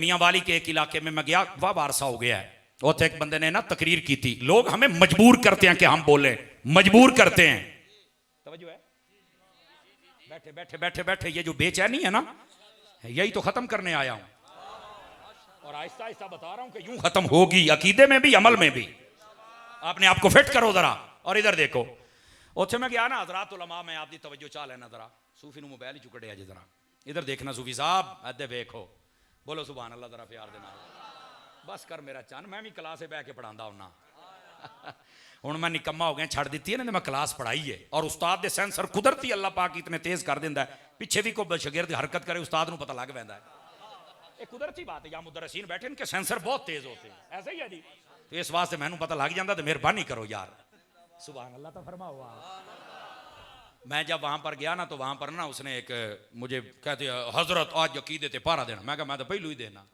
मियाँ वाली के एक इलाके में मैं गया, वाह वारसा हो गया है। उसे एक बंदे ने ना तकरीर की थी। लोग हमें मजबूर करते हैं कि हम बोले, मजबूर करते हैं। तवज्जो है? बैठे बैठे बैठे बैठे ये जो बेचैनी है ना, यही तो खत्म करने आया हूं। और आहिस्ता आहिस्ता बता रहा हूं कि यूं खत्म होगी, अकीदे में भी अमल में भी। आपने आपको फिट करो जरा। और इधर देखो, उसे मैं गया ना हजरात उलमा में आपकी तवज्जो चाह लेना जरा। सूफी मोबाइल ही चुकड़े जी जरा इधर देखना। सूफी साहब अदे देखो, बोलो सुभान अल्लाह जरा प्यार देना। बस कर मेरा चन, मैं भी क्लास बह के पढ़ांदा हुन्ना। हुण मैं निकम्मा हो गया, छड़ दी है ना, मैं क्लास पढ़ाई है। और उस्ताद दे सेंसर कुदरती अल्लाह पाक इतने तेज कर देंदा है, पिछे भी कोई शागिर्द हरकत करे उस्ताद नूं पता लग पैंदा है। ये कुदरती बात है। या मुदर्रिसीन बैठे इनके सेंसर बहुत तेज होते हैं, ऐसा ही है जी। तो इस वास्ते मैनू पता लग जाता, तो मेहरबानी करो यार। सुभान अल्लाह तो फरमा हुआ। मैं जब वहां पर गया ना, तो वहां पर ना उसने एक मुझे कहते हजरत आज अकीदे ते पहरा देना। मैं कहा मैं तो पहलू ही देना,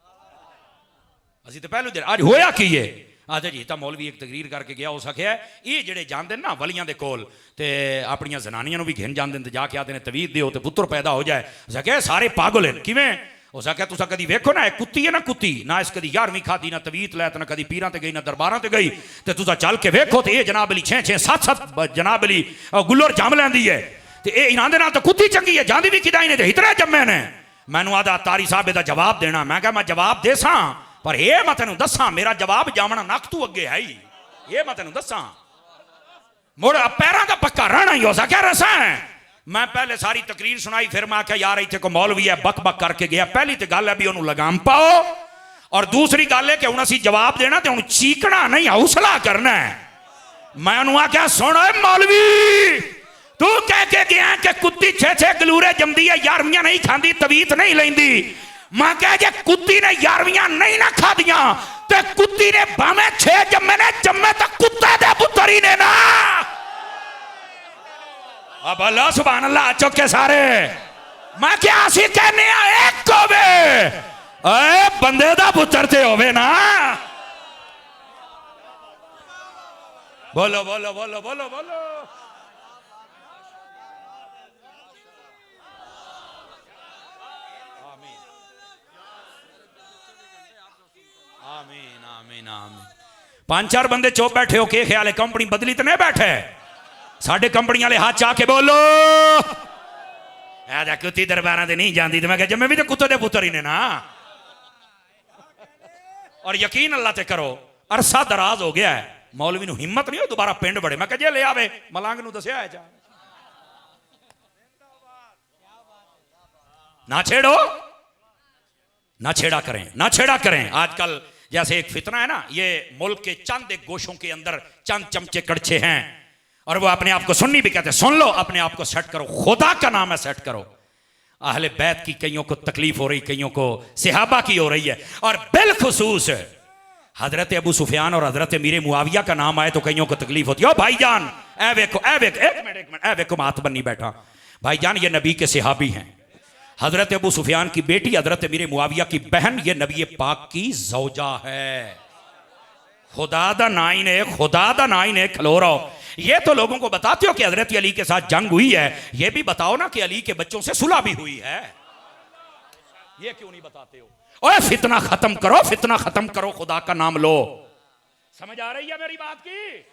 असी तो पहलू देना। आज होया की है? आदे जी तो मौलवी एक तकरीर करके गया, हो सके ये जेडे जाते ना वलियां दे कोल ते अपनियां जनानियां भी घिन जाते हैं, जाके आते हैं तवीत दिओ ते पुत्र पैदा हो जाए। सके सारे पागल हैं। किवें हो सके? तुसा कदी वेखो ना, एक कुत्ती है ना, कुत्ती ना इस कदी 11वीं खाधी, ना तवीत लैत, ना कदी पीरां ते गई, ना दरबारां ते गई। ते तुसा चल के वेखो ते ये जनाब अली 6-6 7-7 जनाब अली गुल्लर जम लैंदी है। ते ये इन्हां दे नाल तो कुत्ती चंगी है, जांदी भी किदाई ने ते इतने जम्मे ने। मैनू आदा तारी साहब दा जवाब देना। मैं कहा मैं जवाब देसां, पर ये मैं तेन दसा मेरा जवाब जामना नक तू अगे है ही। ये मैं तेन दसा मुड़ पैरों का पक्का रहना ही हो सके रसा है। मैं पहले सारी तकरीर सुनाई, फिर मैं आख्या यार इतने को मौलवी है बक बक करके गया। पहली तो गल है भी उन्होंने लगाम पाओ, और दूसरी गल है कि हुण असीं जवाब देना तो हुण चीकना नहीं, हौसला करना है। मैं उन्होंने आख्या सुन मौलवी, तू कह के गया कि कुत्ती 6-6 गलूरे जमदी है, 11वीं नहीं खाती, तवीत नहीं लेंदी। मैं कह जे कुत्ती ने 11वीं नहीं ना खादियां ते कुत्ती ने भावे 6 जम्मे ने, जम्मे तो कुत्ते दे पुत्तर ही ने ना। अब अल्लाह सुभान अल्लाह चौके सारे। मैं क्या असी कहने एक होवे, ए बंदे दा पुत्तर ते होवे ना। बोलो बोलो बोलो बोलो बोलो। आमीन आमीन आमीन। 5-4 बंदे चुप बैठे हो, के ख्याल है कंपनी बदली तो नहीं बैठे? साढ़े कंपनी वाले हाथ चाह के बोलो कुत्ती दरबार से नहीं जाती। तो मैं कह जमे भी तो कुत्ते दे पुत्र ही ने ना। और यकीन अल्लाह ते करो अरसा दराज हो गया है, मौलवी नूं हिम्मत नहीं हो दोबारा पिंड बड़े। मैं कह जे ले आवे मलांग नूं दस्या है, ना छेड़ो, ना छेड़ा करें, ना छेड़ा करें। आजकल जैसे एक फितना है ना, ये मुल्क के चंद एक गोशों के अंदर चंद चमचे कड़छे हैं, और वो अपने आप को सुन्नी भी कहते हैं। सुन लो, अपने आप को सेट करो, खुदा का नाम है सेट करो। अहले बैत की कईयों को तकलीफ हो रही, कईयों को सिहाबा की हो रही है, और बिलखुसूस हजरत अबू सुफियान और हजरत मीर मुआविया का नाम आए तो कईयों को तकलीफ होती है। ओ भाईजान ए वेखो, ए वेख, एक मिनट ए वेखो, हाथ बन्नी बैठा भाईजान, ये नबी के सिहाबी हैं। हजरत अबू सुफियान की बेटी हजरत मीर मुआविया की बहन, ये नबी पाक की जौजा है। खुदा दा नाइन है, खुदा दा नाइन है, खलो रहो। ये तो लोगों को बताते हो कि हजरत अली के साथ जंग हुई है, ये भी बताओ ना कि अली के बच्चों से सुलह भी हुई है। ये क्यों नहीं बताते हो? ओए फितना खत्म करो, फितना खत्म करो, खुदा का नाम लो। समझ आ रही है मेरी बात की?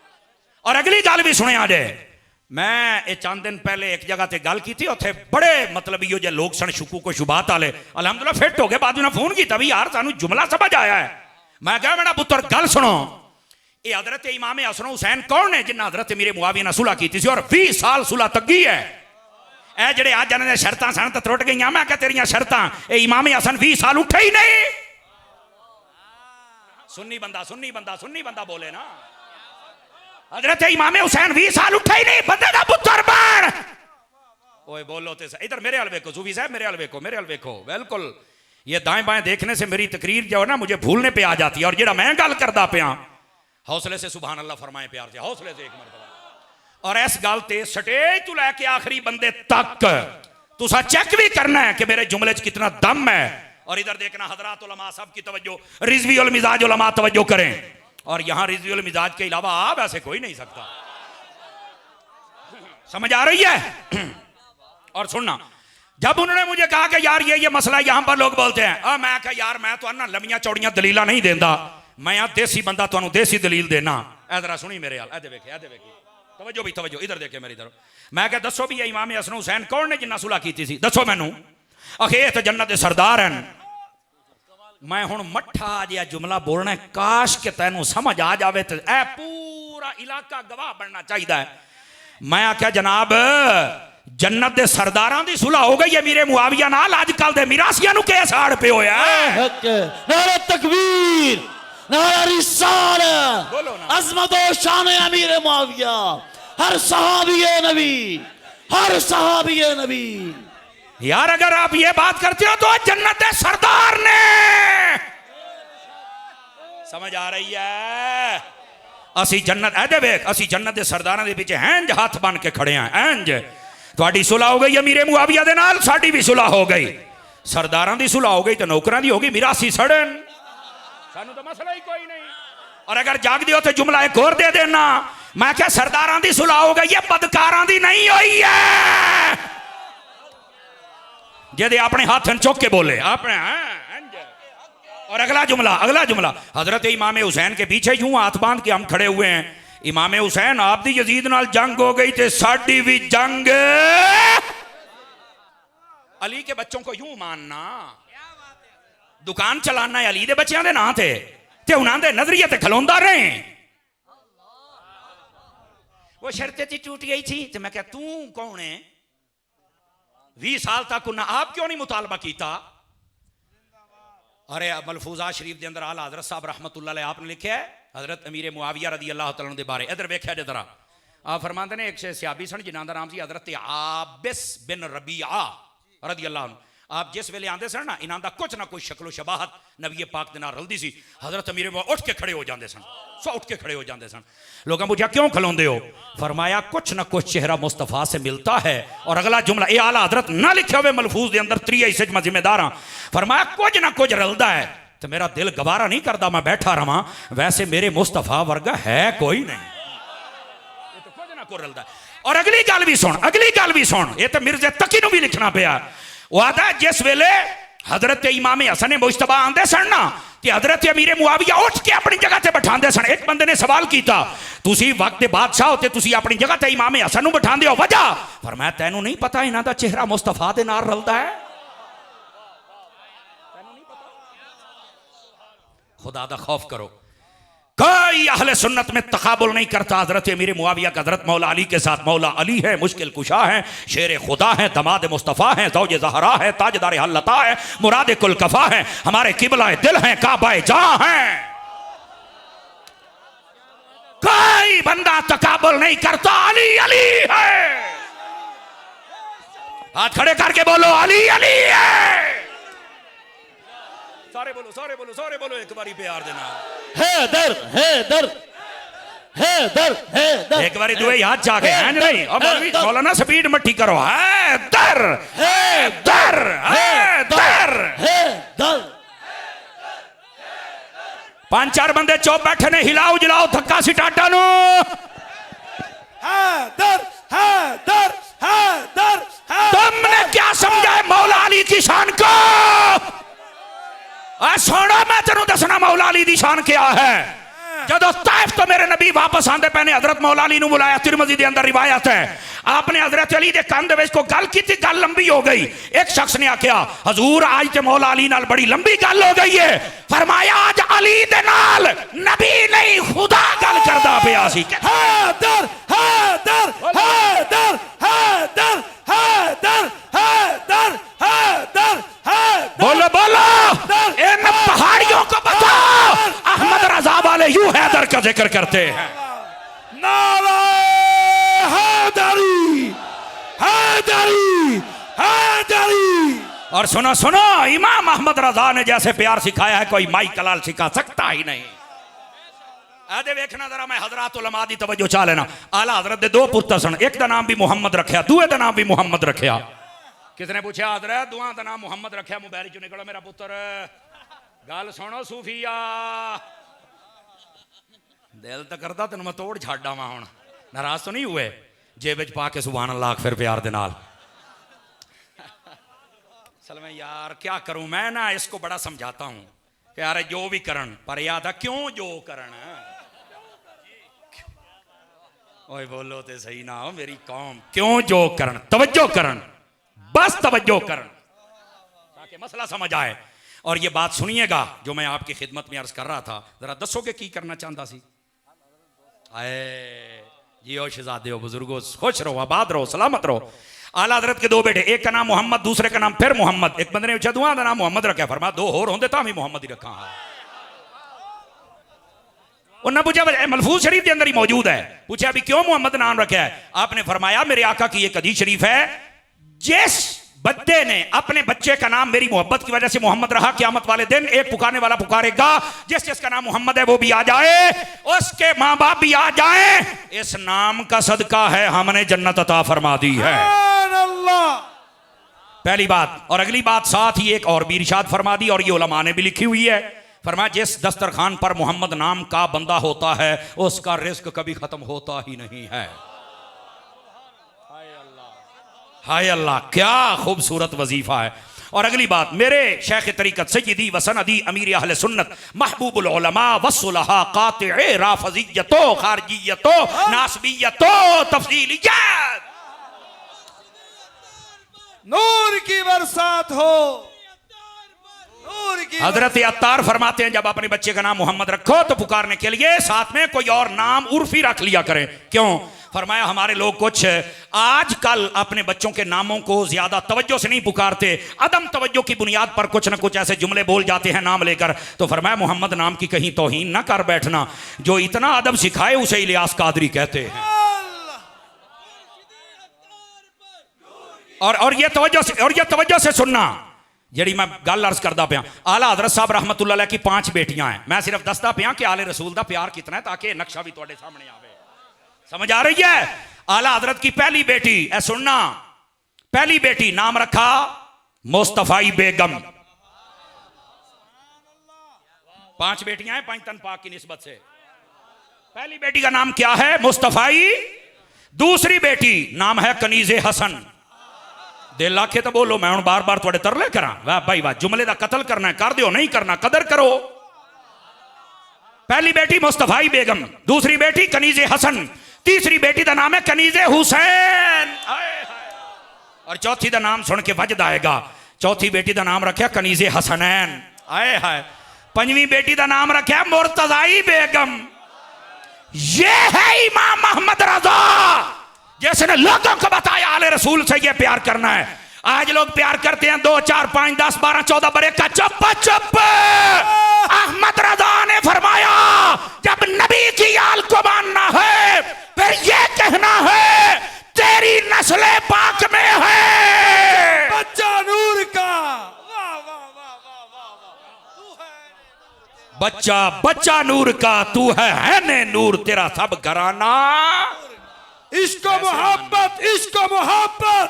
और अगली गल भी सुने आ जाए। मैं ये चंद दिन पहले एक जगह से गल की थी, उथे बड़े मतलब यो जे लोग सन शुकू को शुबात वाले अलहमदुल्ला फिट हो गए। बाद में फोन किया भी यार सानू जुमला समझ आया है। मैं कहा मेरा पुत्र गल सुनो, ये हजरत इमाम हसन हुसैन कौन है जिन्हें हजरत मीर मुआविया ने सुलह की थी, और 20 साल सुलह तगी है। ए जेडे आज जाने शर्तां सन तो त्रुट गई। मैं कहा तेरियां शर्तां, ए इमाम हसन 20 साल उठे ही नहीं। सुन्नी बंदा सुन्नी बंदा सुन्नी बंदा बोले ना, हजरत इमाम हुसैन 20 साल उठे ही नहीं, बंदे दा पुत्र बन। ओए बोलो ते इधर मेरे हल वेखो, सूफी साहब मेरे हल वेखो, मेरे हल वेखो। बिल्कुल ये दाएं बाएं देखने से मेरी तकरीर जो है ना मुझे भूलने पे आ जाती है। और जेड़ा मैं गल करदा पिया, हौसले से सुभान अल्लाह फरमाए प्यार से, हौसले से एक मरतबा। और इस गल ते स्टेज तू लैके आखिरी बंदे तक तुसा चेक भी करना है कि मेरे जुमले च कितना दम है। और इधर देखना हजरात उलमा सब की तवज्जो, रिजवी उल मिजाज उलमा तवज्जो करें। और यहां रिजवी उल मिजाज के अलावा आप ऐसे कोई नहीं सकता। समझ आ रही है? और सुनना, जब उन्होंने मुझे कहा कि यार ये मसला यहां पर लोग बोलते हैं, मैं कहा यार मैं तो ना लंबियां चौड़ियां दलीलां नहीं देता, मैं यहाँ देसी बंदा तुहानू देसी दलील देना। इधर सुनी मेरे हाल, ए वेखे तवज्जो भी तवज्जो, इधर देखे मेरी तरफ। मैं कहा दसो भी इमाम हसन हुसैन कौन ने जिन्ना सुलह की थी, दसो मैनू। आखे तो जन्नत दे सरदार हैं। मैं हुण मठा जिहा जुमला बोलना है, काश के तैनू समझ आ जावे तो ए पूरा इलाका गवाह बनना चाहिए है। मैं आख्या जनाब जन्नत दे सरदारां दी सुलह हो गई है मीरे मुआविया नाल, अजकल दे मिरासियां नु केस आड़ पे होया है। नारे तकबीर, नारा रिसालत, अज़मत और शान अमीर मुआविया, हर सहाबी नबी, हर सहाबी नबी। यार अगर आप ये बात करते हो तो जन्नत दे सरदार ने, समझ आ रही है? असी जन्नत ऐ वेख, असी जन्नत दे सरदारां दे पीछे इंज हाथ बन के खड़े हैं। इंज तुहाडी सुलह हो गई अमीरे मुआविया दे नाल, साडी भी सुलह हो गई। सरदारां दी सुलह हो गई तो नौकरां दी होगी, मिरासी सड़न, सानू तो मसला ही कोई नहीं। और अगर जाग दियो तो जुमला एक और दे देना, मैं क्या सरदारां दी सुलह हो गई है, बदकारां दी नहीं हुई है। जेदे अपने हाथ चुक के बोले अपने। और अगला जुमला हजरत इमाम हुसैन के पीछे यूं हाथ बांध के हम खड़े हुए हैं। इमाम हुसैन आप दी यजीद नाल जंग हो गई थे, साडी भी जंग। अली के बच्चों को यूं मानना, दुकान चलाना है अली दे बच्चों दे ना थे, ते उन्हां दे नजरिए ते खलोंदा रहे। वो शर्त थी टूट गई थी, तो मैं क्या तू कौन है? 20 साल तक उन्हें आप क्यों नहीं मुतालबा किया? अरे मलफूजा शरीफ के अंदर आला हजरत साहब रहमतुल्लाह अलैह आपने लिखा है हजरत अमीर मुआविया रदी अल्लाह तआला दे बारे। इधर वेख्या जे जरा, आप फरमाते ने एक सहाबी सन जिन्हां दा नाम सी हजरत आबिस बिन रबिया रदी अल्लाह अन्हु। आप जिस वेले आंदे सन ना, इन्हां दा कुछ ना कुछ शक्लो शबाहत नबी पाक दे नाल रलदी सी। हजरत अमीर उठ के खड़े हो जाते सन, उठ के खड़े हो जाते सन। लोगों पूछा क्यों खलोंदे हो? फरमाया कुछ ना कुछ चेहरा मुस्तफ़ा से मिलता है। और अगला जुमला ये आला हजरत ना लिखे हुए मलफूज के अंदर 3 हिस्से में जिम्मेदार हाँ। फरमाया कुछ ना कुछ रलदा है तो मेरा दिल गवारा नहीं करता मैं बैठा रहा, वैसे मेरे मुस्तफ़ा वर्गा है कोई नहीं, ये तो कुछ ना कुछ रलदा है। और अगली गल भी सुन, ये तो मिर्जे तकी नूं भी लिखना पिया। वो आता है जिस वेले हजरत इमाम हसन मुश्तबा आंदे सन ना, कि हजरत अमीर मुआविया उठ के अपनी जगह से बैठांदे सन। एक बंदे ने सवाल किया, तुसी वक्त दे बादशाह होते तुसी अपनी जगह ते इमाम हसन नूं बैठांदे हो, वजह? फरमाया तैनू नहीं पता इन्हां दा चेहरा मुस्तफा दे नाल रलदा है? तैनू नहीं पता? खुदा दा खौफ करो। कोई अहले सुन्नत में तकाबुल नहीं करता हजरत अमीर मुआविया का हजरत मौला अली के साथ। मौला अली है, मुश्किल कुशा है, शेर खुदा है, दमाद मुस्तफ़ा है, ज़ौज ज़हरा है, ताजदार हल्लता है, मुराद कुल कफा है, हमारे किबला दिल हैं, काबा जहां हैं। कोई बंदा तकाबुल नहीं करता, अली अली है। हाथ खड़े करके बोलो अली अली है। सारे बोलो एक बारी प्यार देना। है एक बारी दुए हाथ जाके हैं नहीं। अब मौलाना स्पीड मट्टी करो। है दर 5-4 बंदे चौप बैठे ने, हिलाओ जलाओ धक्का सिटाटा नो। तुमने क्या समझा है मौला अली की शान को? सोना मैं तेनू दसना मौला अली दी शान क्या है। जदों ताइफ तो मेरे नबी वापस आंदे पैने, हजरत मौला अली नू बुलाया। तिरमिज़ी दे अंदर रिवायत है, आपने हजरत अली दे कान दे विच को गल की थी, गल लंबी हो गई। एक शख्स ने आख्या हजूर आज ते मौला अली नाल बड़ी लंबी गल हो गई है। फरमाया आज अली दे नाल नबी नहीं खुदा गल करदा पिया सी। बोलो बोलो इन पहाड़ियों को बताओ अहमद रजा वाले यूं हैदर का जिक्र करते हैं। नारा हैदरी हैदरी हैदरी। और सुनो सुनो, इमाम अहमद रजा ने जैसे प्यार सिखाया है कोई माई कलाल सिखा सकता ही नहीं। आदे देखना जरा, मैं हजरात उलमा दी तवज्जो चा लेना। आला हजरत दे 2 पुत्र सन, एक का नाम भी मुहम्मद रखा, दूए का नाम भी मुहम्मद रखा। किसने पूछा हजरत दुआ का नाम मुहम्मद रखा, मोबाइल चो निकलो मेरा पुत्र। गल सुनो सूफिया, दिल तो करता तेन मैं तोड़ छाड़ा वा। हुण नाराज तो नहीं हुए? जेब च पा के सुभान अल्लाह फिर प्यार दे नाल। असल में यार क्या करूं मैं ना, इसको बड़ा समझाता हूं कि यार जो भी करन पर याद है क्यों जो करन। ओए बोलो तो सही ना हो मेरी कौम, क्यों जो करन, तवज्जो करन, बस तवज्जो करन ताकि मसला समझ आए। और ये बात सुनिएगा जो मैं आपकी खिदमत में अर्ज कर रहा था, जरा दसोगे की करना चाहता सी। आए जियो शहजादे हो, बुजुर्गो, खुश रहो, आबाद रहो, सलामत रहो। आला हजरत के दो बेटे, एक का नाम मोहम्मद, दूसरे का नाम फिर मोहम्मद। एक बंदे ने पूछा दुआ का नाम मोहम्मद रखा, फरमाया दो होर होंदे तां भी मोहम्मद ही रखा। उन्हें पूछा मलफूज शरीफ के अंदर ही मौजूद है, पूछा अभी क्यों मोहम्मद नाम रखा है? आपने फरमाया मेरे आका की एक हदीस शरीफ है, जिस बच्चे ने अपने बच्चे का नाम मेरी मोहब्बत की वजह से मोहम्मद रहा, क़यामत वाले दिन एक पुकारने वाला पुकारेगा, जिस जिसका नाम मोहम्मद है वो भी आ जाए, उसके माँ बाप भी आ जाए, इस नाम का सदका है हमने जन्नत अता फरमा दी है। पहली बात। और अगली बात साथ ही एक और भी इरशाद फरमा दी, और ये उलमा ने भी लिखी हुई है, फरमाया जिस दस्तरखान पर मोहम्मद नाम का बंदा होता है उसका रिस्क कभी खत्म होता ही नहीं है। हाय अल्लाह, क्या खूबसूरत वजीफा है। और अगली बात, मेरे शेख तरीकत सय्यदी व सनदी अमीर अहले सुन्नत महबूबुल उलमा वस्सुलहा कातिए राफजियतो खारजियतो नासबियतो तफसीलियत, नूर की बरसात हो, नूर की। हजरत अत्तार फरमाते हैं जब अपने बच्चे का नाम मोहम्मद रखो तो पुकारने के लिए साथ में कोई और नाम उर्फी रख लिया करें। क्यों? फरमाया हमारे लोग कुछ आजकल अपने बच्चों के नामों को ज्यादा तवज्जो से नहीं पुकारते, अदम तवज्जो की बुनियाद पर कुछ न कुछ ऐसे जुमले बोल जाते हैं नाम लेकर। तो फरमाया मोहम्मद नाम की कहीं तौहीन ना कर बैठना, जो इतना अदब सिखाए उसे इलियास कादरी कहते हैं। और ये तवज्जो से सुनना, जड़ी मैं गल अर्ज करदा पिया, आला हजरत साहब रहमतुल्लाह अलैह की 5 बेटियां हैं। मैं सिर्फ दसदा पिया कि आले रसूल दा प्यार कितना है ताकि नक्शा भी तुहाडे सामने आवे। समझ आ रही है? आला हजरत की पहली बेटी, ऐ सुनना, पहली बेटी नाम रखा मुस्तफाई बेगम। 5 बेटियां हैं पंजतन पाक की निस्बत से। पहली बेटी का नाम क्या है? मुस्तफाई। दूसरी बेटी नाम है कनीजे हसन। दिल आखे तो बोलो, मैं हूं बार बार थोड़े तरले करा? वाह भाई वाह, जुमले का कत्ल करना है, कर दियो, नहीं करना कदर करो। पहली बेटी मुस्तफाई बेगम, दूसरी बेटी कनीजे हसन, तीसरी बेटी का नाम है कनीजे हुसैन, और चौथी का नाम सुन के वजद आएगा, चौथी बेटी का नाम रखा कनीजे हसनैन। आए हाय। पंजवीं बेटी का नाम रखा मुर्तजाई बेगम। ये है इमाम मोहम्मद रजा, जिसने लोगों को बताया आले रसूल से ये प्यार करना है। आज लोग प्यार करते हैं 2, 4, 5, 10, 12, 14 बरे का। चुप चुप। अहमद रजा ने फरमाया जब नबी की आल को मानना है फिर ये कहना है तेरी नस्ल पाक में है बच्चा नूर का। बच्चा बच्चा नूर का, तू है ने नूर, तेरा सब घराना इश्क मोहब्बत, इश्क मोहब्बत,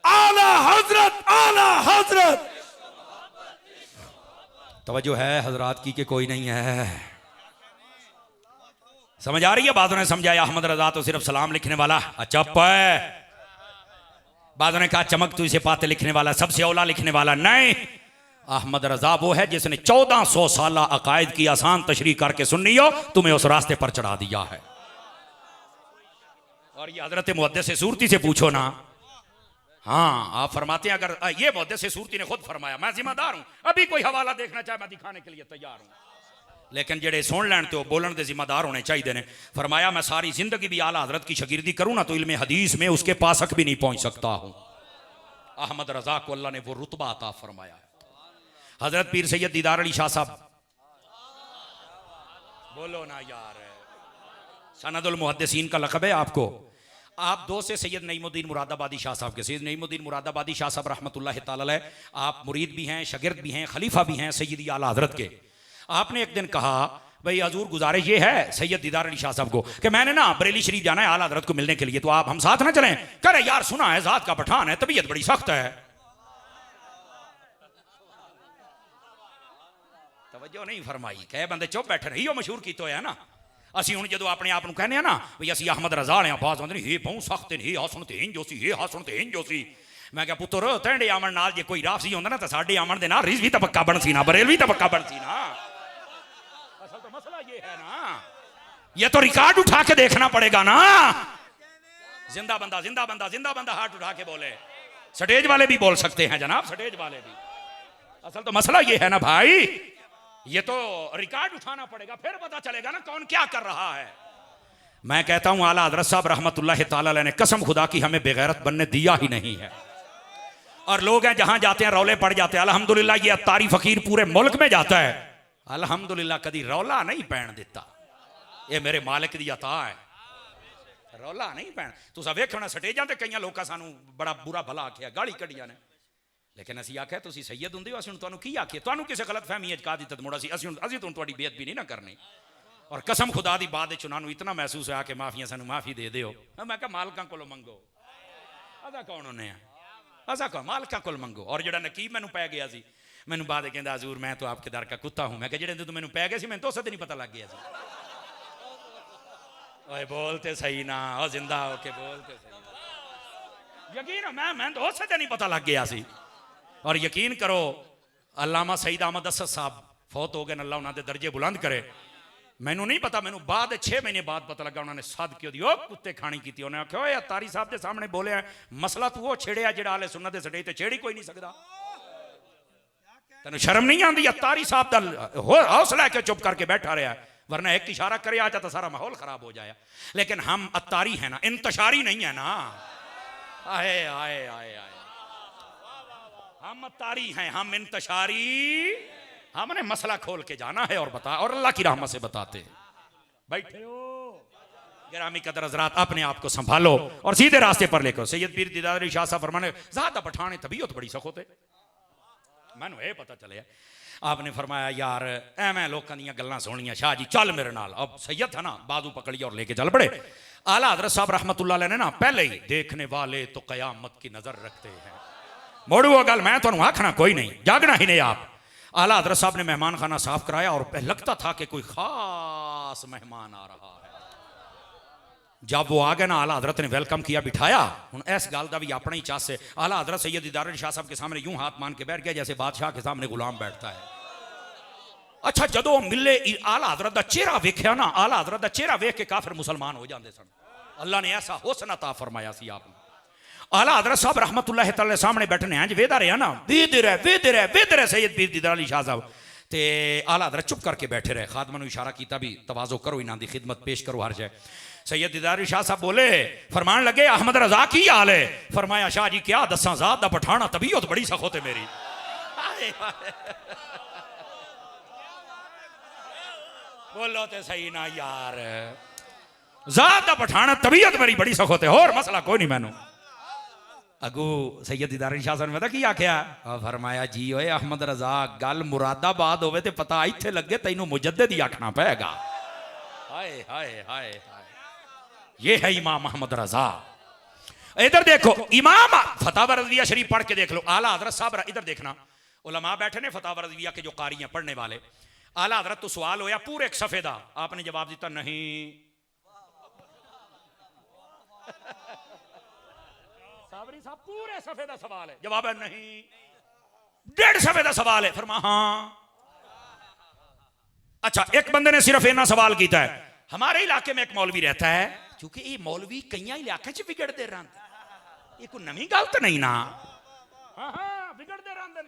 आला हजरत, आला हजरत। तवज्जो है हजरात की कि कोई नहीं है? समझ आ रही है? बादों ने समझाया अहमद रजा तो सिर्फ सलाम लिखने वाला, अच्छा है। बादों ने कहा चमक तू इसे पाते लिखने वाला, सबसे औला लिखने वाला। नहीं, अहमद रजा वो है जिसने 1400 साल अकायद की आसान तशरीह करके सुन्नी हो तुम्हें उस रास्ते पर चढ़ा दिया है। और ये हजरत मुहद्दिस सूरती से पूछो ना। हाँ, आप फरमाते हैं, अगर ये मुहद्दिस सूरती ने खुद फरमाया, मैं जिम्मेदार हूं, अभी कोई हवाला देखना चाहे मैं दिखाने के लिए तैयार हूं, लेकिन जेड़े सुन लैन तो बोलन के जिम्मेदार होने चाहिए ने। फरमाया मैं सारी जिंदगी भी आला हजरत की शागिर्दी करूं ना तो इल्मे हदीस में उसके पास तक भी नहीं पहुंच सकता हूं। अहमद रजा को अल्लाह ने वो रुतबा अता फरमाया है। हजरत पीर सैयद दीदार अली शाह साहब, बोलो ना यार, सनदुल मुहद्दिसीन का लक़ब है आपको। आप 2 से सैयद नईमुद्दीन मुरादाबादी शाह साहब के, सैयद नईमुद्दीन मुरादाबादी शाह साहब रहमतुल्लाह तआला अलैह, आप मुरीद भी हैं, शागिर्द भी हैं, खलीफा भी हैं सैयदी आला हजरत के। आपने एक दिन कहा भाई हजूर गुजारिश ये है सैयद दीदार अली शाह साहब को कि मैंने ना बरेली शरीफ जाना है आला हजरत को मिलने के लिए, तो आप हम साथ ना चलें? कह रहे यार सुना है जात का पठान है, तबीयत बड़ी सख्त है। तवज्जो नहीं फरमाई, कहे बंदे चुप बैठे रही हो, मशहूर की तो है ना। असी हूँ जो अपने आप कहने ना भाई असी अहमद रजा ने, बाज आते हे बहु सख्त हे हसन ते हिंज जोसी, हे हसन ते हिंज जोसी। मैं क्या पुत्र तेरे आमन नाल जे कोई राफसी होंदा ना तो साडे आमन दे नाल रिज भी तो पक्का बन सी ना, बरेल भी तो पक्का बन सी ना। असल तो मसला ये है ना, ये तो रिकॉर्ड उठा के देखना पड़ेगा ना। जिंदा बंदा जिंदा बंदा जिंदा बंदा हाथ उठा के बोले, स्टेज वाले भी बोल सकते हैं जनाब, स्टेज वाले भी। असल तो मसला ये है ना भाई, ये तो रिकॉर्ड उठाना पड़ेगा, फिर पता चलेगा ना कौन क्या कर रहा है। मैं कहता हूं आला हजरत साहब रहमतुल्लाह ताला अलैह ने कसम खुदा की हमें बेगैरत बनने दिया ही नहीं है। और लोग हैं जहां जाते हैं रौले पड़ जाते हैं। अल्हम्दुलिल्लाह ये अत्तारी फकीर पूरे मुल्क में जाता है, अल्हम्दुलिल्लाह कभी रौला नहीं पैन देता। ये मेरे मालिक दी अता है, रौला नहीं पैन। तुसा वेखना स्टेजां ते कई लोग सानू बड़ा बुरा भला आखिया, गाली कढ़िया ने, लेकिन असीं आख्या तुसीं सैयद हुंदे हो, असीं तुहानू की आखिए, तुहानू किसी गलत फहमी का दित्त मुड़ा सी, असीं तुहाडी बेअदबी नहीं ना करनी। और कसम खुदा दी बात उन्होंने इतना महसूस होया कि माफिया सानू माफी दे दिओ। मैं कहा मालकां कोलों मंगो, अदा कौन होने आ, असा कौन, मालकां कोल मंगो। और जिहड़ा नकीब मैनू पै गया सी, मैनू बाद कहंदा हजूर मैं तो आपके दर का कुत्ता हूं। मैं कहा जिहड़े तो मैनू पै गए सी, मैनू तो उसद नहीं पता लग गया सी। ओए बोलते सही ना, ओ जिंदा होके बोलते सही। यकीन मैं तो उसद नहीं पता लग गया सी। और यकीन करो अल्लामा सईद अहमद असद साहब फौत हो गए, अल्लाह उन्होंने दर्जे बुलंद करे। मैनू नहीं पता, मैनू बाद 6 महीने बाद पता लगा उन्होंने सद क्यों दी कुत्ते खानी की। उन्हें आख्या तारी साहब के सामने बोलिया मसला तू वो छेड़िया जिहड़ा आले सुन्नत दे स्टेज ते छेड़ी कोई नहीं सकदा। तेन शर्म नहीं आती? तारी साहब का हौसला के चुप करके बैठा रहा, वरना एक इशारा करे आ जाता सारा माहौल खराब हो जाए। लेकिन हम अत्तारी है ना, इंतशारी नहीं है ना। आए आए आए आए, हम अत्तारी हैं, हम इंतशारी। हमने मसला खोल के जाना है और बता, और अल्लाह की रहमत से बताते हैं। बैठे हो गिरामी कदर हज़रात, अपने आप को संभालो और सीधे रास्ते पर लेकर। सैयद पीर दीदार अली शाह साहब फरमाने ज़्यादा पठाने तबीयत बड़ी सखोते, मैनू ये पता चले। आपने फरमाया यार एवं लोगों दी गल्लां सुनियां, शाह जी चल मेरे नाल। अब सैयद था ना, बाजू पकड़ी और लेके चल पड़े। आला हज़रत साहब रहमतुल्लाह अलैह ने ना पहले ही देखने वाले तो कयामत की नजर रखते हैं। मोड़ू वो गल मैं तुहानू आखना कोई नहीं, जागना ही नहीं आप। आला हज़रत साहब ने मेहमान खाना साफ कराया और लगता था कि कोई खास मेहमान आ रहा है। जब वो आ गए ना, आला हज़रत ने वेलकम किया, बिठाया। हुण इस गल का भी अपना ही चास है। आला हज़रत सैयद दीदार अली शाह साहब के सामने यूं हाथ मान के बैठ गया जैसे बादशाह के सामने गुलाम बैठता है। अच्छा जदों मिले आला हज़रत का चेहरा वेख्या ना, आला हज़रत का चेहरा वेख के काफिर मुसलमान हो जाते सन। अल्लाह ने ऐसा हुस्न अता फरमाया सी आपने। आला हज़रत साहब रहमतुल्लाह तआला सामने बैठने हैं, वेदा रहा ना, वेद रहे सैयद पीर दीदार अली शाह साहब। ते आला हज़रत चुप करके बैठे रहे। खादम ने इशारा किया भी तवाज़ो करो, इन्हां दी खिदमत पेश करो हर जगह। सैयद दीदार अली शाह साहब बोले, फरमान लगे अहमद रजा की हाल है? फरमाया शाह जी क्या दसा, ज़ात दा पठाना तबीयत बड़ी सखोते मेरी। बोलो तो सही ना यार, ज़ात दा पठाना तबीयत मेरी बड़ी सखोते, होर मसला कोई नहीं। मैनू अगू सैयद दीदार अली शाह साहब ने पता की आख्या? फरमाया जी ओए अहमद रजा गल मुरादाबाद होवे ते पता इत्थे लगे तैनू मुजद्दिद ही आखना पेगा। हाय हाय हाय हाय, ये है इमाम अहमद रजा। इधर देखो इमाम फतावा रज़विया शरीफ पढ़ के देख लो। आला हज़रत साहब इधर देखना, उलमा बैठे ने फतावा रज़विया के जो कारी हैं पढ़ने वाले। आला हज़रत तो सवाल होया पूरे एक सफ़े दा, आपने जवाब दिता नहीं। साबरी साहब पूरे सफ़े दा सवाल है, जवाब है नहीं। 1.5 सफ़े दा सवाल है, फरमा हाँ। अच्छा एक बंदे ने सिर्फ इतना सवाल किया है। हमारे इलाके में एक मौलवी रहता है, क्योंकि ये मौलवी कई इलाके च बिगड़ते रहते, ये कोई नवी गल तो नहीं ना। हाँ बिगड़ते रहते।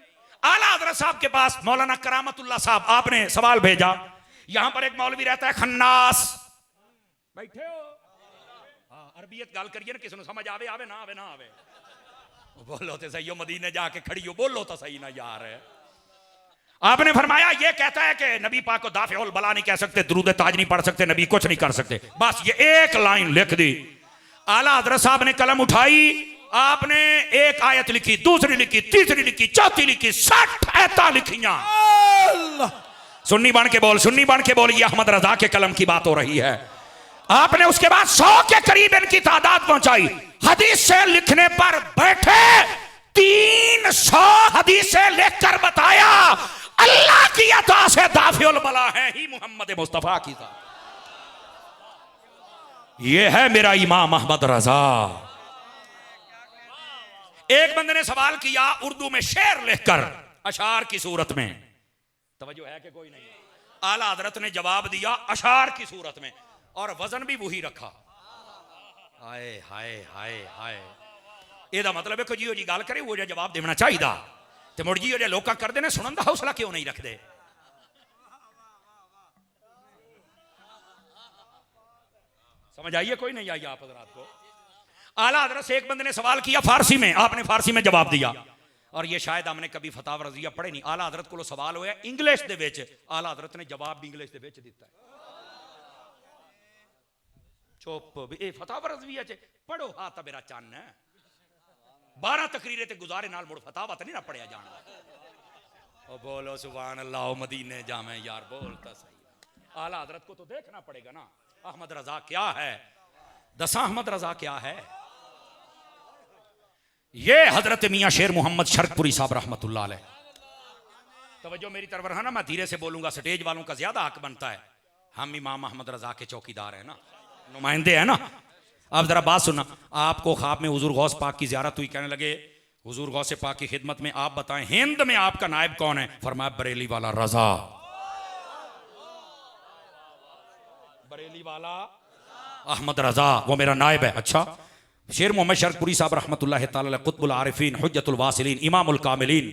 आला हज़रत साहब के पास मौलाना करामतुल्लाह साहब, आपने सवाल भेजा। यहां पर एक मौलवी रहता है खन्नास, बैठे हो अरबियत गल करिए ना, किसी को समझ आवे आवे ना आवे ना आवे। बोलो तो सही हो, मदीने जाके खड़ी हो, बोलो तो सही ना यार। आपने फरमाया ये कहता है कि नबी पाक को दाफिउल बला नहीं कह सकते, दुरूद ताज नहीं पढ़ सकते, नबी कुछ नहीं कर सकते। बस ये एक लाइन लिख दी। आला हज़रत साहब ने कलम उठाई, आपने एक आयत लिखी, दूसरी लिखी, तीसरी लिखी, चौथी लिखी, 60 आयतां लिखियां। सुन्नी बन के बोल, सुन्नी बन के बोल, ये अहमद रजा के कलम की बात हो रही है। आपने उसके बाद 100 के करीब इनकी तादाद पहुंचाई। हदीस से लिखने पर बैठे 300 हदीसें लिखकर बताया अल्लाह की अता से दाफिउल बला है ही मोहम्मद मुस्तफा की ज़ात। ये है मेरा इमाम अहमद रजा। एक बंदे ने सवाल किया उर्दू में शेर लिखकर अशार की सूरत में, तवज्जो है कि कोई नहीं? आला हजरत ने जवाब दिया अशार की सूरत में, और वजन भी वही रखा। हाय हाय हाय हाय, ਇਹਦਾ मतलब है कि जियो जी गल करे वो जवाब देना चाहिए, तो मुड़ जियो जे लोग करते हैं सुनने का हौसला क्यों नहीं रखते? समझ आइए कोई नहीं आई आप हजरात को? आला हजरत से एक बंदे ने सवाल किया फारसी में, आपने फारसी में जवाब दिया, और ये शायद हमने कभी फतावा रजिया पढ़े नहीं। आला हजरत को सवाल होया इंग्लिश दे विच, आला हजरत ने जवाब भी इंग्लिश दे विच दिता है। चुप भी ए फतावा रजिया च पढ़ो, हा ता मेरा चन्न है 12 तकरीरे ते गुजारे नाल मुड़ फतावा तो नहीं ना पढ़िया जाना। ओ बोलो सुभान अल्लाह, मदीने जामे यार, बोलता सही। आला हजरत को तो देखना पड़ेगा ना अहमद रजा क्या है, दसा अहमद रजा क्या है। ये हजरत मियां शेर मोहम्मद शरकपुरी साहब रहमतुल्लाह अलैह, तवज्जो मेरी तरफ रहना, मैं धीरे से बोलूंगा, स्टेज वालों का ज्यादा हक बनता है। हम इमाम अहमद रजा के चौकीदार हैं ना, नुमाइंदे हैं ना। अब जरा बात सुनना, आपको ख्वाब में हुजूर गौस पाक की ज़ियारत हुई, कहने लगे हुजूर गौस पाक की खिदमत में आप बताएं हिंद में आपका नायब कौन है? फरमाया बरेली वाला रजा, बरेली वाला अहमद रजा वो मेरा नायब है। अच्छा, शेर मोहम्मद शरकपुरी साहब रहमतुल्लाह तआला अलैह कुतुबुल आरिफीन हुज्जतुल वासिलीन इमामुल कामिलीन,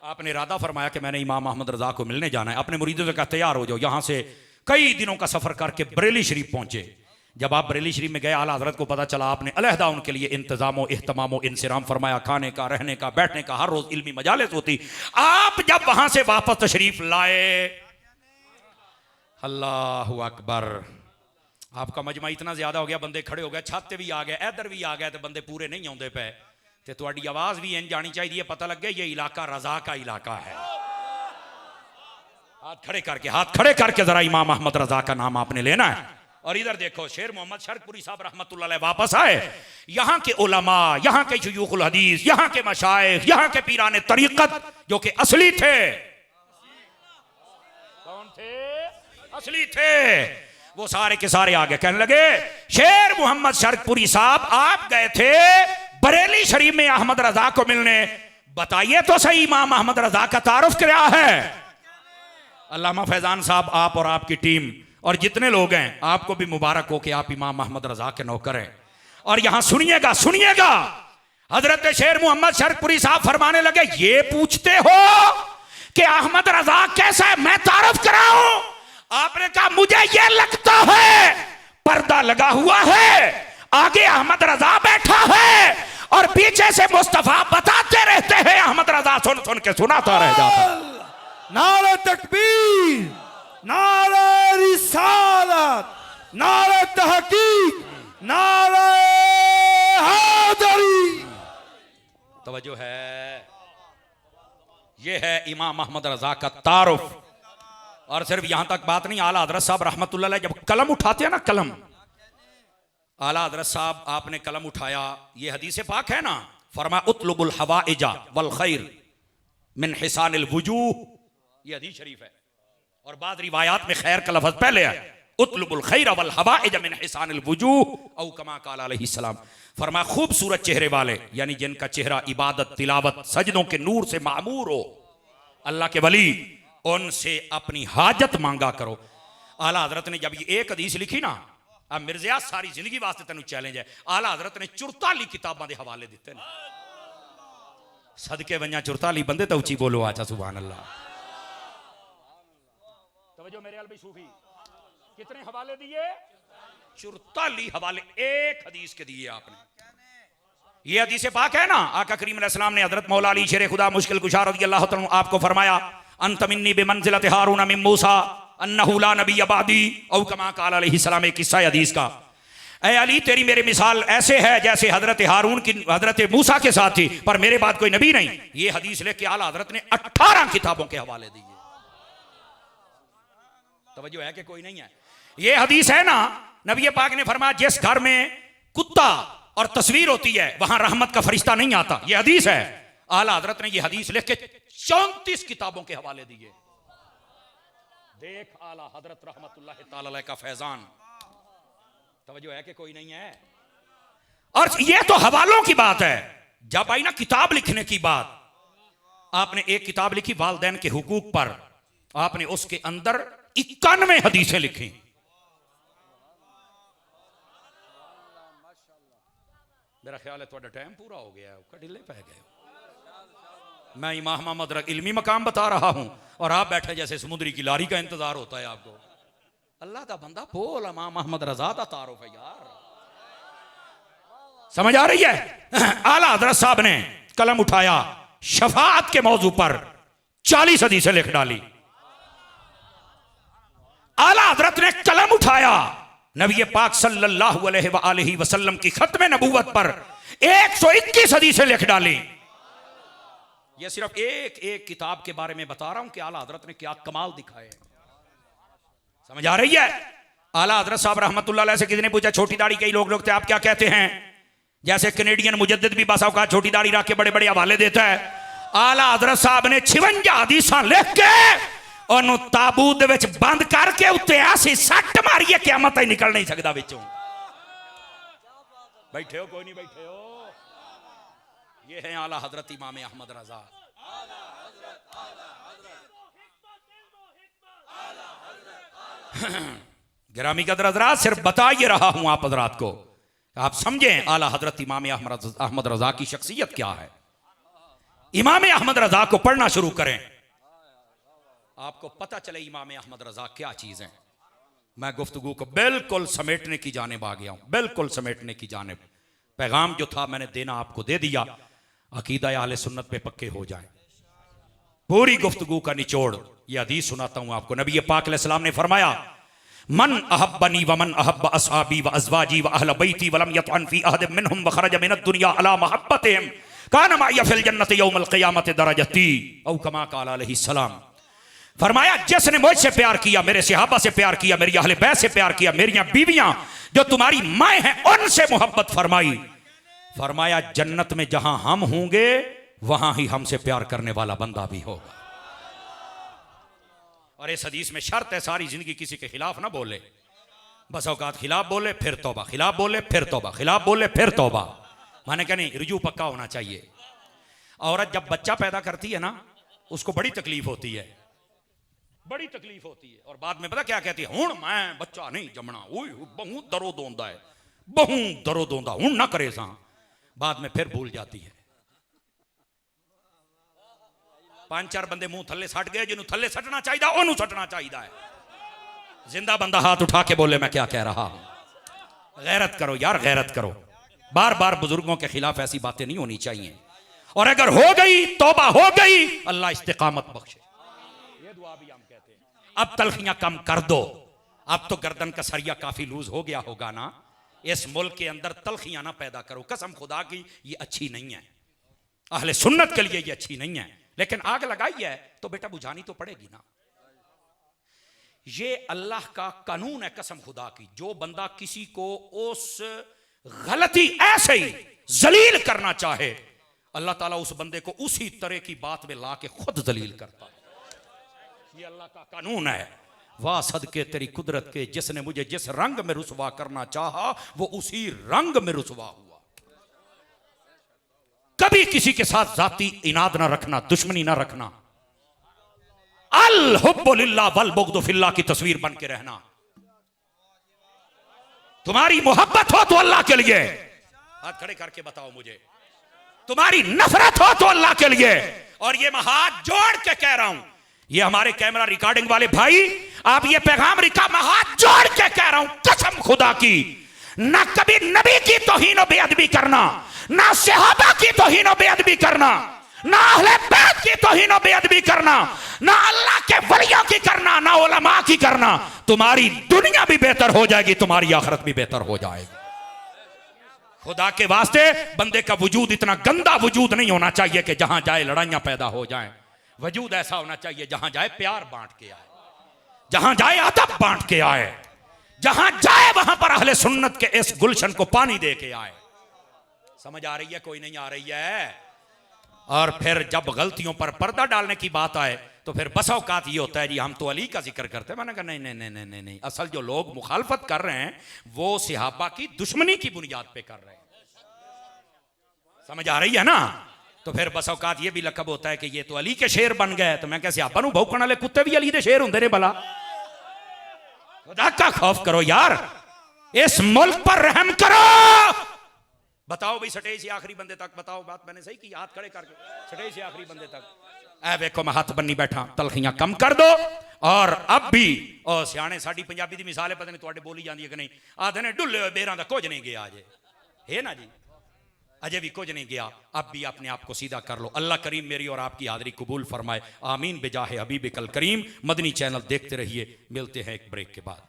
आपने इरादा फरमाया कि मैंने इमाम अहमद रजा को मिलने जाना है। अपने मुरीदों से कहा तैयार हो जाओ, यहां से कई दिनों का सफर करके बरेली शरीफ पहुंचे। जब आप बरेली शरीफ में गए, आला हजरत को पता चला आपने अलहदा उनके लिए इंतजाम एहतमाम इंसराम फरमाया, खाने का, रहने का, बैठने का, हर रोज इल्मी मजालिस होती। आप जब वहां से वापस तशरीफ लाए, अल्लाहु अकबर, आपका मजमा इतना ज्यादा हो गया, बंदे खड़े हो गए, छत भी आ गए, इधर भी आ गए, तो बंदे पूरे नहीं आते पे, तो तुम्हारी आवाज भी इंज जानी चाहिए, पता लग गया ये इलाका रजा का इलाका है। हाथ खड़े करके जरा इमाम अहमद रजा का नाम आपने लेना है। और इधर देखो, शेर मोहम्मद शरकपुरी साहब रहमतुल्लाह अलैह वापस आए, यहाँ के उलमा, यहाँ के शुयूखुल हदीस, यहाँ के मशाइख, यहाँ के पीराने तरीकत जो कि असली थे, कौन थे? असली थे, वो सारे के सारे आगे कहने लगे शेर मोहम्मद शरकपुरी साहब आप गए थे बरेली शरीफ में अहमद रजा को मिलने, बताइए तो सही इमाम अहमद रजा का तारुफ क्या है? अल्लामा फैजान साहब, आप और आपकी टीम और जितने लोग हैं आपको भी मुबारक हो कि आप इमाम अहमद रजा के नौकर हैं। और यहां सुनिएगा सुनिएगा, हजरत शेर मोहम्मद शरकपुरी साहब फरमाने लगे, ये पूछते हो कि अहमद रजा कैसा है, मैं तारुफ कराऊं? आपने कहा मुझे ये लगता है पर्दा लगा हुआ है, आगे अहमद रजा बैठा है और पीछे से मुस्तफा बताते रहते हैं, अहमद रजा सुन सुन के सुनाता रह जाता। नारे तकबीर, नारे रिसालत, नारे तहकीक, नारे हैदरी। तवज्जो है, ये है इमाम अहमद रजा का तारुफ। और सिर्फ यहां तक बात नहीं, आला हजरत साहब रहमतुल्लाह अलैह जब कलम उठाते हैं ना, कलम, आला हजरत साहब आपने कलम उठाया, ये हदीस पाक है ना, फरमाया उतलुबुल हवाइजा वल खैर मिन हिसानिल वुजूह, ये हदीस शरीफ है। और बाद रिवायात में खैर का लफ्ज पहले है, उतलुबुल खैर वल हवाइजा मिन हिसानिल वुजूह औ कमा काल अलैहि सलाम, फरमाया खूबसूरत चेहरे वाले, यानी जिनका चेहरा इबादत, तिलावत, सजदों के नूर से मामूर हो, अल्लाह के वली, उनसे अपनी हाजत मांगा करो। आला हजरत ने जब ये एक हदीस लिखी ना, अब मिर्जिया सारी जिंदगी वास्ते तेन चैलेंज है, आला हजरत ने 44 किताबों के हवाले दिते हैं। सदके वंजा 44 बंदे तो उची बोलो, आचा सुभान अल्लाह। तवज्जो मेरे अल भाई सूफी, कितने हवाले दिए? 44 हवाले एक हदीस के दिए आपने। ये हदीस पाक है ना, आका करीम अलैहि सलाम ने हजरत मौला अली शेर खुदा मुश्किल कुशा रज़ियल्लाहु तआला आपको फरमाया, अंत मिन्नी बिमंज़िलति हारून मिन मूसा अन्नहु ला नबिय्य बअदी औ कमा क़ाल अलैहि सलाम, एक किस्सा हदीस का। ऐ अली तेरी मेरी मिसाल ऐसे है जैसे हजरत हारून की हजरत मूसा के साथ थी, पर मेरे बाद कोई नबी नहीं। ये हदीस लेके आला हजरत ने 18 किताबों के हवाले दिए। तवज्जो है कि कोई नहीं है? ये हदीस है ना, नबी पाक ने फरमाया जिस घर में कुत्ता और तस्वीर होती है वहां रहमत का फरिश्ता नहीं आता, ये हदीस है। आला हजरत ने ये हदीस लिख के 34 किताबों के हवाले दिए। देख आला हजरत रहमतुल्लाह ताला अलैह का फैजान। तवज्जो है कि कोई नहीं है? और ये तो हवालों की बात है। जब आई ना किताब लिखने की बात, आपने एक किताब लिखी वालदैन के हुकूक पर, आपने उसके अंदर 91 हदीसें लिखी। मेरा ख्याल है थोड़ा टाइम पूरा हो गया, ढिले पै गए। मैं इमाम मोहम्मद इल्मी मकाम बता रहा हूं और आप बैठे जैसे समुद्री की लारी का इंतजार होता है आपको। अल्लाह का बंदा बोल, इमाम अहमद रजा का तारुफ है यार, समझ आ रही है। आला हजरत साहब ने कलम उठाया, शफाअत के मौजू पर 40 हदीसें लिख डाली। आला हजरत ने कलम उठाया, नबी पाक सल्लल्लाहु अलैहि वसल्लम की खत्म नबूवत पर 121 हदीसें लिख डाली। यह सिर्फ एक एक किताब के बारे में बता रहा हूं कि आला हजरत ने क्या कमाल दिखाए। समझ आ रही है। आला हजरत साहब रहमतुल्लाह अलैह से किसी ने पूछा, छोटी दाढ़ी कई लोग थे, आप क्या कहते हैं? जैसे कैनेडियन मुजद्दिद भी बसा का छोटी दाढ़ी रख के बड़े बड़े हवाले देता है। आला हजरत साहब ने 56 हदीसां लिख के और ताबूत विच बंद करके उत्ते ऐसी सट मारी है क़यामत ही निकल नहीं सकता विचों। बैठे हो कोई नहीं बैठे हो? ये है आला हजरत इमाम अहमद रजा। गिरामी कदर हजरात, सिर्फ बता ये रहा हूं आप हजरात को, आप समझें आला हजरत इमाम अहमद रजा की शख्सियत क्या है। इमाम अहमद रजा को पढ़ना शुरू करें, आपको पता चले इमाम अहमद रजा क्या चीज है। मैं गुफ्तगू को बिल्कुल समेटने की जानिब आ गया हूं, बिल्कुल समेटने की जानिब। पैगाम जो था मैंने देना आपको दे दिया, अकीदा अहले सुन्नत पे पक्के हो जाए। पूरी गुफ्तगू का निचोड़ ये हदीस सुनाता हूं आपको। नबी पाक अलैहिस्सलाम ने फरमाया, मन अहब्बनी व मन अहब्ब अस्हाबी व अज़वाजी व अहल बैती व लम यतअन फी अहद मिनहुम व खरज मिन दुनिया अला महब्बतिहिम कान माय फिल जन्नति यौमल क़ियामत दरजती औ कमा क़ाल अलैहि सलाम। फरमाया, जिसने मुझसे प्यार किया, मेरे सहाबा से प्यार किया, मेरी अहले बैत से प्यार किया, मेरी बीवियां जो तुम्हारी माएँ हैं उनसे मोहब्बत फरमाई, फरमाया जन्नत में जहां हम होंगे वहां ही हमसे प्यार करने वाला बंदा भी होगा। और इस हदीस में शर्त है सारी जिंदगी किसी के खिलाफ ना बोले। बस औकात खिलाफ बोले फिर तौबा, खिलाफ बोले फिर तौबा, खिलाफ बोले फिर तौबा। माने क्या नहीं, रुजू पक्का होना चाहिए। औरत जब बच्चा पैदा करती है ना, उसको बड़ी तकलीफ होती है, बड़ी तकलीफ होती है। और बाद में पता क्या कहती है, हुण मैं बच्चा नहीं जमना, बहु दरो दोंदा है, बहु दरो दोंदा, हुण ना करे सा। बाद में फिर भूल जाती है। 5-4 बंदे मुंह थल्ले सट गए, जिन्हों थल्ले सटना चाहिए ओनू सटना चाहिए है। जिंदा बंदा हाथ उठा के बोले मैं क्या कह रहा हूं। गैरत करो यार, गैरत करो। बार बार बुजुर्गों के खिलाफ ऐसी बातें नहीं होनी चाहिए। और अगर हो गई तौबा हो गई, अल्लाह इस्तिकामत बख्शे। ये दुआ भी हम कहते हैं। अब तलखियां कम कर दो, अब तो गर्दन का सरिया काफी लूज हो गया होगा ना। इस मुल्क के अंदर तलखियां ना पैदा करो, कसम खुदा की ये अच्छी नहीं है, अहले सुन्नत के लिए ये अच्छी नहीं है। लेकिन आग लगाई है तो बेटा बुझानी तो पड़ेगी ना। ये अल्लाह का कानून है कसम खुदा की। जो बंदा किसी को उस गलती ऐसे ही जलील करना चाहे, अल्लाह ताला उस बंदे को उसी तरह की बात में ला के खुद जलील करता है। ये अल्लाह का कानून है। वाह सदके तेरी कुदरत के, जिसने मुझे जिस रंग में रुसवा करना चाहा वो उसी रंग में रुसवा हुआ। कभी किसी के साथ जाती इनाद ना रखना, दुश्मनी ना रखना। अल हुब्बु लिल्लाह वल बुग़्दु फिल्लाह की तस्वीर बन के रहना। तुम्हारी मोहब्बत हो तो अल्लाह के लिए, हाथ खड़े करके बताओ मुझे। तुम्हारी नफरत हो तो अल्लाह के लिए। और ये मैं हाथ जोड़ के कह रहा हूं, ये हमारे कैमरा रिकॉर्डिंग वाले भाई, आप ये पैगाम रिका, मैं हाथ जोड़ के कह रहा हूं कसम खुदा की, ना कभी नबी की तौहीन और बेअदबी करना, ना सहाबा की तौहीन और बेअदबी करना, ना अहले बैत की तौहीन और बेअदबी करना, ना अल्लाह के वलियों की करना, ना उलमा की करना। तुम्हारी दुनिया भी बेहतर हो जाएगी, तुम्हारी आखिरत भी बेहतर हो जाएगी। खुदा के वास्ते बंदे का वजूद इतना गंदा वजूद नहीं होना चाहिए कि जहां जाए लड़ाइयां पैदा हो जाएं। वजूद ऐसा होना चाहिए जहां जाए प्यार बांट के आए, जहां जाए अदब बांट के आए, जहां जाए वहां पर अहले सुन्नत के इस गुलशन को पानी दे के आए। समझ आ रही है कोई नहीं आ रही है? और फिर जब गलतियों पर पर्दा डालने की बात आए तो फिर बस औकात ये होता है जी हम तो अली का जिक्र करते हैं। मैंने कहा नहीं नहीं नहीं नहीं नहीं नहीं, असल जो लोग मुखालफत कर रहे हैं वो सहाबा की दुश्मनी की बुनियाद पे कर रहे हैं। समझ आ रही है ना? तो फिर बस औकात ये भी लकब होता है कि ये तो अली के शेर बन गए, तो मैं कैसे आपा नूं भौंकण वाले कुत्ते भी अली दे शेर होंदे ने भला। खुदा का खौफ करो यार, इस मुल्क पर रहम करो। बताओ भाई स्टेज से आखिरी बंदे तक बताओ, बात मैंने सही की, हाथ खड़े करके स्टेज से आखिरी बंदे तक। ऐ वेखो मैं हाथ बन्नी बैठा, तलखियां कम कर दो। और अब भी ओ सियाने साडी पंजाबी दी मिसाल है, पता नहीं तुहाडे बोली जांदी है कि नहीं, आदे ने ढुल्ले होए बेरां दा कुछ नहीं गया अजे, है ना जी, अजय भी कुछ नहीं गया। अब भी अपने आप को सीधा कर लो। अल्लाह करीम मेरी और आपकी हाज़िरी कबूल फरमाए, आमीन बिजाहे हबीब कल करीम। मदनी चैनल देखते रहिए, मिलते हैं एक ब्रेक के बाद।